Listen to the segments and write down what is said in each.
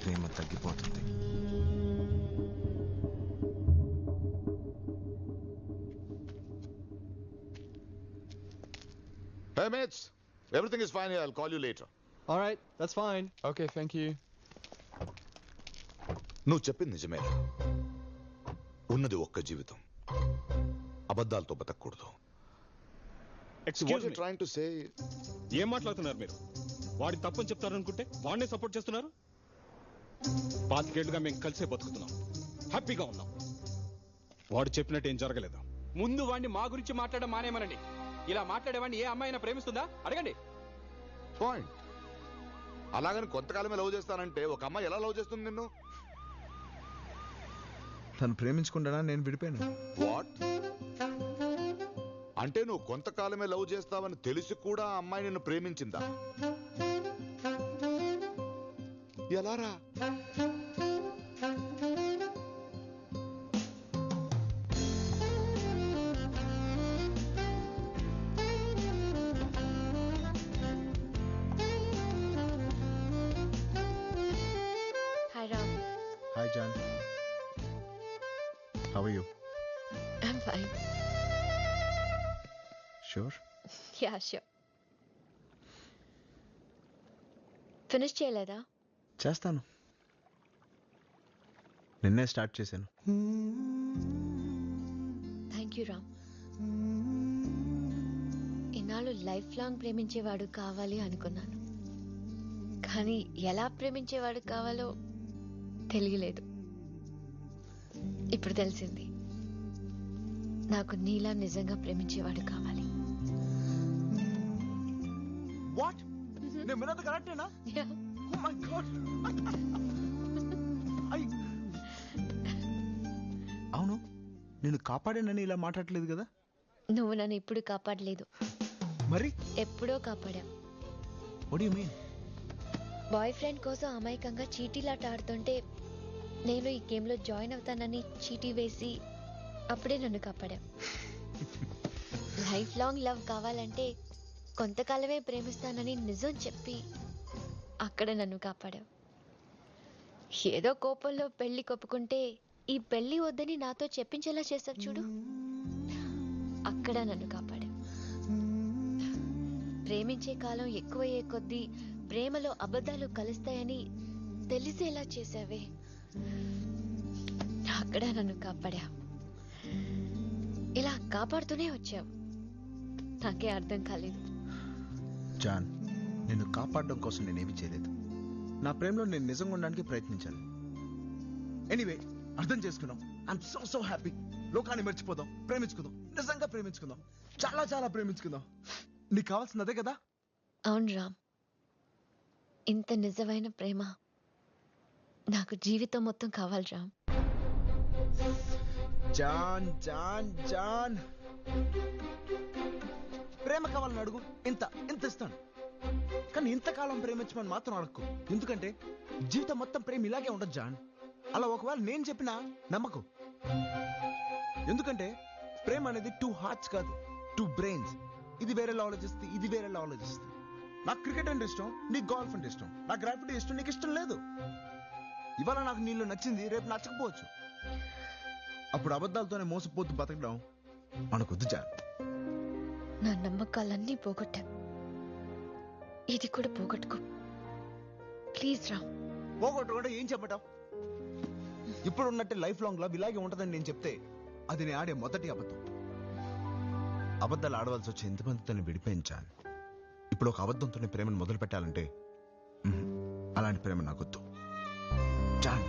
ప్రేమ తగ్గిపోతుంది. Hey mates, everything is fine here. I'll call you later. All right, that's fine. Okay, thank you. నువ్వు చెప్పింది నిజమే. ఉన్నది ఒక్క జీవితం. అబద్ధాలతో బతకూడదు. Excuse me, trying to say ఏం మాట్లాడుతున్నారు మీరు? వాడి తప్పని చెప్తారనుకుంటే వాడినే సపోర్ట్ చేస్తున్నారు. 5 ఏళ్లుగా మేము కలిసే బతుకుతున్నాం, హ్యాపీగా ఉన్నాం. వాడు చెప్పినట్టు ఏం జరగలేదు. ముందు వాడిని మా గురించి మాట్లాడడం మానేమనండి. ఇలా మాట్లాడేవాడిని ఏ అమ్మాయినా ప్రేమిస్తుందా అడగండి. పాయింట్. అలాగని కొంతకాలమే లవ్ చేస్తానంటే ఒక అమ్మాయి ఎలా లవ్ చేస్తుంది నిన్ను? తను ప్రేమించుకుంటానా నేను విడిపోయాను. వాట్? అంటే నువ్వు కొంతకాలమే లవ్ చేస్తావని తెలిసి కూడా ఆ అమ్మాయి నిన్ను ప్రేమించిందా? ఎలారా? Hi Ram. Hi Jan. How are you? I'm fine. Sure? Yeah, sure. Finish చేయలేదా? చేస్తాను. నిన్నే స్టార్ట్ చేశాను. Thank you Ram. ఇన్నాళ్ళు లైఫ్ లాంగ్ ప్రేమించేవాడు కావాలి అనుకున్నాను, కానీ ఎలా ప్రేమించేవాడు కావాలో తెలియలేదు. ఇప్పుడు తెలిసింది. నాకు నీలా నిజంగా ప్రేమించేవాడు కావాలి. వాట్? నేను విన్నది కరెక్టేనా? Yeah. Oh my God. అవును, నేను కాపాడానని ఇలా మాట్లాడలేదు కదా? నువ్వు నన్ను ఇప్పుడు కాపాడలేదు, మరి ఎప్పుడో కాపాడా. what do you mean? Boy friend కోసం అమాయకంగా చీటీలాట ఆడుతుంటే నేను ఈ గేమ్లో జాయిన్ అవుతానని చీటీ వేసి అప్పుడే నన్ను కాపాడా. లైఫ్ లాంగ్ లవ్ కావాలంటే కొంతకాలమే ప్రేమిస్తానని నిజం చెప్పి అక్కడ నన్ను కాపాడా. ఏదో కోపంలో పెళ్లి కొప్పుకుంటే ఈ పెళ్లి వద్దని నాతో చెప్పించేలా చేస్తావు చూడు, అక్కడ నన్ను కాపాడా. ప్రేమించే కాలం ఎక్కువయ్యే కొద్దీ ప్రేమలో అబద్ధాలు కలుస్తాయని తెలిసేలా చేసావే, అక్కడ నన్ను కాపాడా. ఇలా కాపాడుతూనే వచ్చావు, నాకే అర్థం కాలేదు. జాన్, నిన్ను కాపాడడం కోసం నేనేమి చేయలేదు. నా ప్రేమలో నేను నిజంగా ఉండడానికి ప్రయత్నించాను. ఎనీవే, అర్థం చేసుకున్నాం. I'm so so happy. లోకాన్ని మర్చిపోదాం, ప్రేమించుకుందాం, నిజంగా ప్రేమించుకుందాం, చాలా చాలా ప్రేమించుకుందాం. నీకు కావాల్సింది కదా? అవును రామ్, ఇంత నిజమైన ప్రేమ నాకు జీవితం మొత్తం కావాలి రామ్. జాన్ జాన్ జాన్, ప్రేమ కావాలని అడుగు, ఇంత ఇంత ఇస్తాను. కానీ ఇంతకాలం ప్రేమించమని మాత్రం అడగకు. ఎందుకంటే జీవితం మొత్తం ప్రేమ ఇలాగే ఉండదు జాన్. అలా ఒకవేళ నేను చెప్పినా నమ్మకు. ఎందుకంటే ప్రేమ అనేది 2 హార్ట్స్ కాదు, 2 బ్రెయిన్స్. ఇది వేరేలా ఆలోచిస్తుంది, ఇది వేరేలా ఆలోచిస్తుంది. నాకు క్రికెట్ అంటే ఇష్టం, నీకు గోల్ఫ్ అంటే ఇష్టం. నాకు గ్రాఫిటీ ఇష్టం, నీకు ఇష్టం లేదు. ఇవాళ నాకు నీళ్ళు నచ్చింది, రేపు నచ్చకపోవచ్చు. అప్పుడు అబద్ధాలతోనే మోసపోతూ బతకడం మనకొద్దు జాన్. నా నమ్మకాలన్నీ పోగొట్టా, ఇది కూడా పోగొట్టుకో ప్లీజ్ రామ్. పోగొట్టుకుంటే ఏం చెప్పటం? ఇప్పుడు ఉన్నట్టే లైఫ్ లాంగ్ లవ్ ఇలాగే ఉంటుందని నేను చెప్తే అది నేను ఆడే మొదటి అబద్ధం. అబద్ధాలు ఆడవలసి వచ్చి ఎంతమందితో విడిపోయించాను. ఇప్పుడు ఒక అబద్ధంతోనే ప్రేమను మొదలు పెట్టాలంటే అలాంటి ప్రేమ నాకొద్దు జాన్.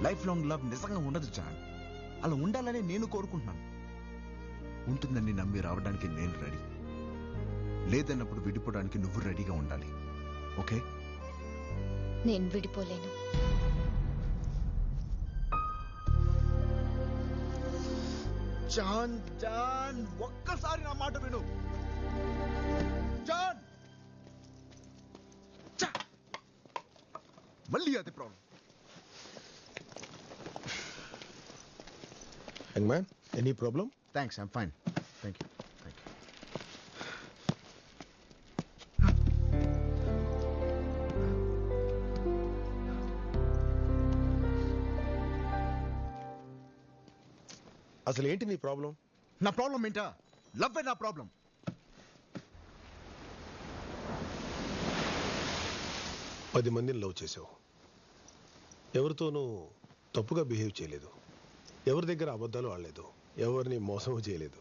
లైఫ్ లాంగ్ లవ్ నిజంగా ఉండదు జాన్. అలా ఉండాలని నేను కోరుకుంటున్నాను. ఉంటుందని నమ్మి రావడానికి నేను రెడీ. లేదన్నప్పుడు విడిపోవడానికి నువ్వు రెడీగా ఉండాలి. ఓకే? నేను విడిపోలేను. జాన్ జాన్, ఒక్కసారి నా మాట విను జాన్. మళ్ళీ అది problem. Young man, any problem? Thanks, I'm fine. Thank you. Thank you. అసలు ఏంటి నీ ప్రాబ్లం? నా ప్రాబ్లం ఏంటా? లవ్ నా ప్రాబ్లం. పది మందిని లవ్ చేసావు, ఎవరితోనూ తప్పుగా బిహేవ్ చేయలేదు, ఎవరి దగ్గర అబద్ధాలు ఆడలేదు, ఎవరిని మోసం చేయలేదు.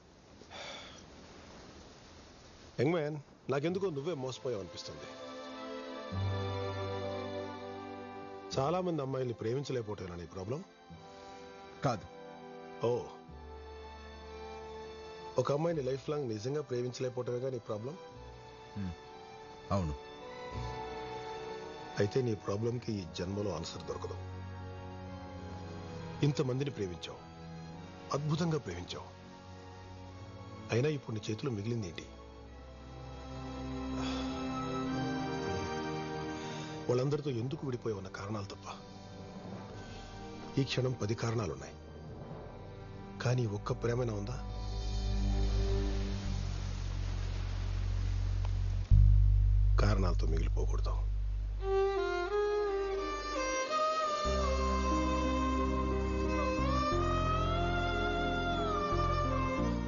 యంగ్ మ్యాన్, నాకెందుకో నువ్వే మోసపోయావు అనిపిస్తుంది. చాలా మంది అమ్మాయిల్ని ప్రేమించలేకపోతున్నా నీ ప్రాబ్లం? కాదు. ఓ, ఒక అమ్మాయిని లైఫ్ లాంగ్ నిజంగా ప్రేమించలేకపోవటమేగా నీ ప్రాబ్లం? అవును. అయితే నీ ప్రాబ్లంకి ఈ జన్మలో ఆన్సర్ దొరకదు. ఇంతమందిని ప్రేమించావు, అద్భుతంగా ప్రేమించావు, అయినా ఇప్పుడు నీ చేతిలో మిగిలింది ఏంటి? వాళ్ళందరితో ఎందుకు విడిపోయి ఉన్న కారణాలు తప్ప. ఈ క్షణం 10 కారణాలున్నాయి, కానీ ఒక్క ప్రేమైనా ఉందా? కారణాలతో మిగిలిపోకూడదు.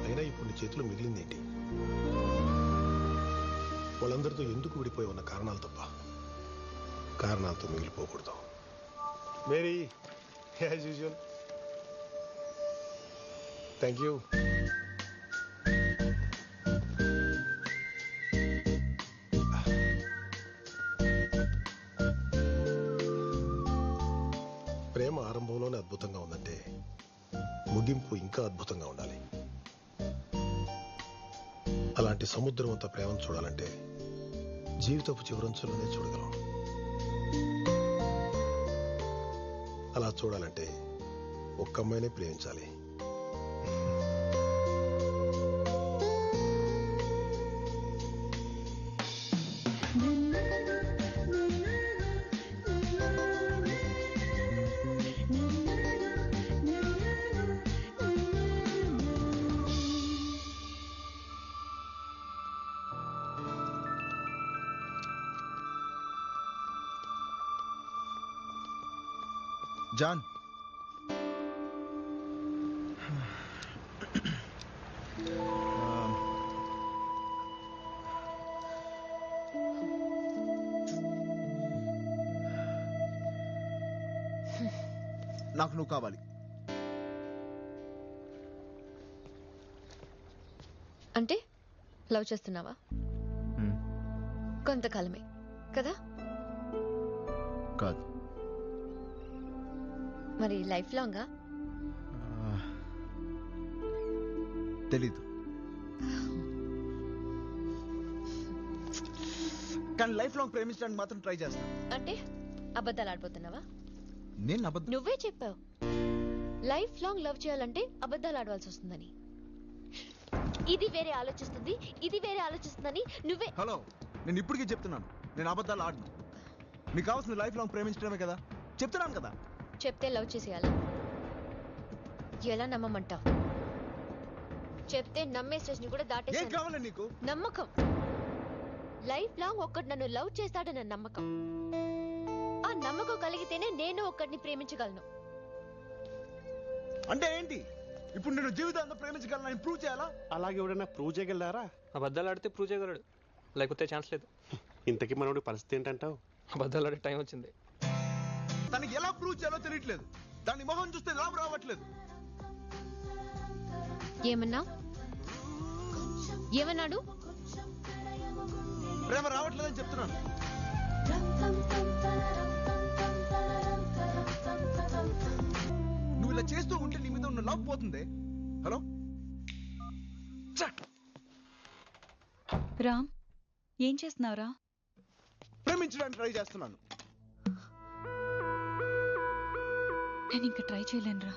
అయినా ఇప్పుడు నీ చేతిలో మిగిలింది ఏంటి? వాళ్ళందరితో ఎందుకు విడిపోయి ఉన్న కారణాలు తప్ప. కారణాలతో మిగిలిపోకూడదు. Mary, as usual. Thank you. ప్రేమ ఆరంభంలోనే అద్భుతంగా ఉందంటే ముగింపు ఇంకా అద్భుతంగా ఉండాలి. అలాంటి సముద్రం అంత ప్రేమను చూడాలంటే జీవితపు చివరంచులోనే చూడగలం. అలా చూడాలంటే ఒక్క అమ్మాయినే ప్రేమించాలి. జాన్, నాకు నువ్వు కావాలి. అంటే లవ్ చేస్తున్నావా? కొంతకాలమే కదా? కాదు. మరి లైఫ్ లాంగా? తెలీదు. కానీ లైఫ్ లాంగ్ ప్రేమించడానికి మాత్రం ట్రై చేస్తాను. అంటే అబద్ధాలు ఆడిపోతున్నావా? నేను అబద్ధం. నువ్వే చెప్పావు లైఫ్ లాంగ్ లవ్ చేయాలంటే అబద్ధాలు ఆడవలసి వస్తుందని. ఇది వేరే ఆలోచిస్తుంది, ఇది వేరే ఆలోచిస్తుందని నువ్వే. హలో, నేను ఇప్పటికీ చెప్తున్నాను, నేను అబద్ధాలు ఆడను. నీకు కావాల్సిన లైఫ్ లాంగ్ ప్రేమించడమే కదా, చెప్తున్నాను కదా. చెప్తే లవ్ చేసేయాలా? ఎలా నమ్మమంటావు? చెప్తే నమ్మే స్టేజ్ని కూడా ఏం దాటేసాను. కావాలి నీకు? నమ్మకం. లైఫ్ లాంగ్ ఒక్కడు నన్ను లవ్ చేస్తాడన్న నమ్మకం. ఆ నమ్మకం కలిగితేనే నేను ఒక్కడిని ప్రేమించగలను. అంటే ఏంటి? ఇప్పుడు నేను జీవితాంతం ప్రేమించగలను ప్రూవ్ చేయాలా? అలాగే ఎవడైనా ప్రూవ్ చేయగలరా? అబద్ధాలు ఆడితే ప్రూవ్ చేయగలడు, లేకపోతే ఛాన్స్ లేదు. ఇంతకీ మనోడి పరిస్థితి ఏంటంటావు? అబద్ధాలు ఆడే టైం వచ్చింది. తనకి ఎలా ప్రూవ్ చేయాలో తెలియట్లేదు. దాని మొహం చూస్తే లాభం రావట్లేదు. ఏమన్నా? ఏమన్నాడు? ప్రేమ రావట్లేదని చెప్తున్నాను. నువ్వు ఇలా చేస్తూ ఉంటే నీ మీద ఉన్న లవ్ పోతుంది. హలో రామ్, ఏం చేస్తున్నావురా? ప్రేమించడానికి ట్రై చేస్తున్నాను. నేను ఇంకా ట్రై చేయలేనురా.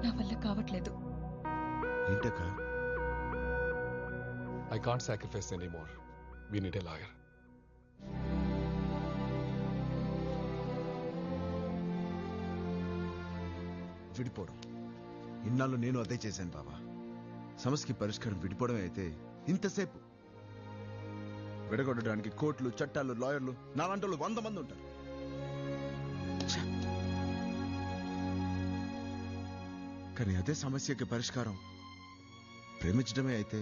నా వల్ల కావట్లేదు. ఏంటక్క? I can't sacrifice anymore. We need a lawyer. విడిపోవడం. ఇన్నాళ్ళు నేను అదే చేశాను బాబా. సమస్యకి పరిష్కారం విడిపోవడమే అయితే ఇంతసేపు విడగొట్టడానికి కోర్టులు చట్టాలు లాయర్లు నాలాంటి వాళ్ళు 100 మంది ఉంటారు. ఛ! కానీ అదే సమస్యకి పరిష్కారం ప్రేమించడమే అయితే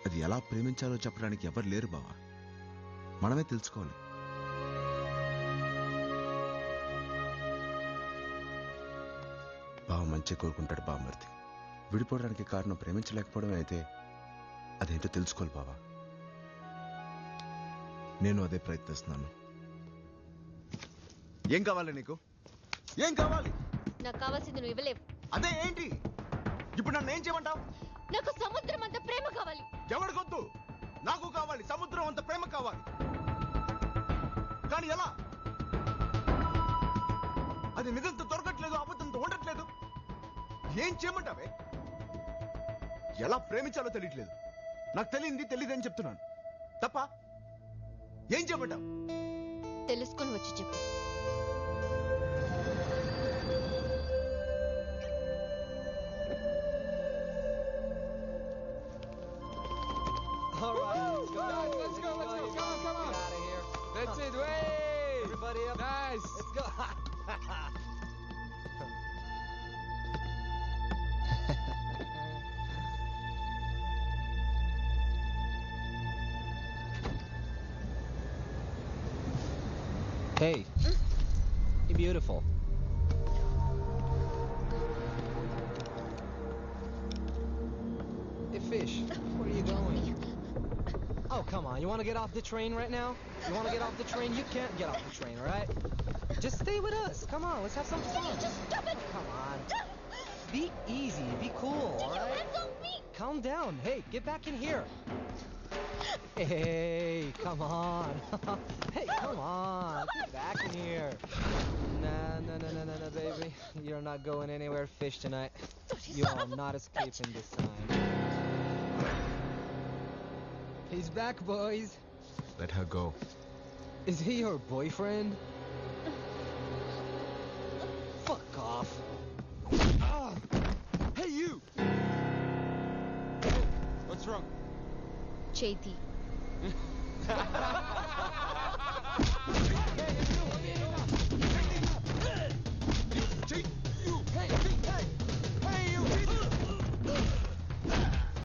అది ఎలా ప్రేమించాలో చెప్పడానికి ఎవరు లేరు బావా. మనమే తెలుసుకోవాలి. బావ మంచి కోరుకుంటాడు బావమరిది. విడిపోవడానికి కారణం ప్రేమించలేకపోవడమే అయితే అదేంటో తెలుసుకోవాలి బావా. నేను అదే ప్రయత్నిస్తున్నాను. ఏం కావాలి నీకు? ఏం కావాలి? నాకు కావాల్సింది నువ్వు ఇవ్వలేవు. అదే ఏంటి? ఇప్పుడు నన్ను ఏం చేయమంటావు? నాకు సముద్రం అంత ప్రేమ కావాలి. ఎవరికొద్దు? నాకు కావాలి. సముద్రం అంత ప్రేమ కావాలి. కానీ ఎలా? అది నిజంతో దొరకట్లేదు, అబద్ధంతో ఉండట్లేదు. ఏం చేయమంటావే? ఎలా ప్రేమించాలో తెలియట్లేదు. నాకు తెలియదని చెప్తున్నాను. తప్ప ఏం చేయమంటావు? తెలుసుకొని వచ్చి చెప్పు. All right, let's go. Come on. Get out of here. That's it. Way. Everybody up. Nice. Let's go. Hey, you're beautiful. Hey, fish, where are you going? Oh, come on. You want to get off the train right now? You want to get off the train? You can't get off the train, all right? Just stay with us. Come on, let's have some fun. Just stop it. Come on. Be easy. Be cool, all right? Hands off me. Calm down. Hey, get back in here. Hey, come on. Hey, come on. Get back in here. Nah, baby. You're not going anywhere fish tonight. You are not escaping this time. He's back, boys. Let her go. Is he your boyfriend? Fuck off. Ah. Hey, you! What's wrong? చేతి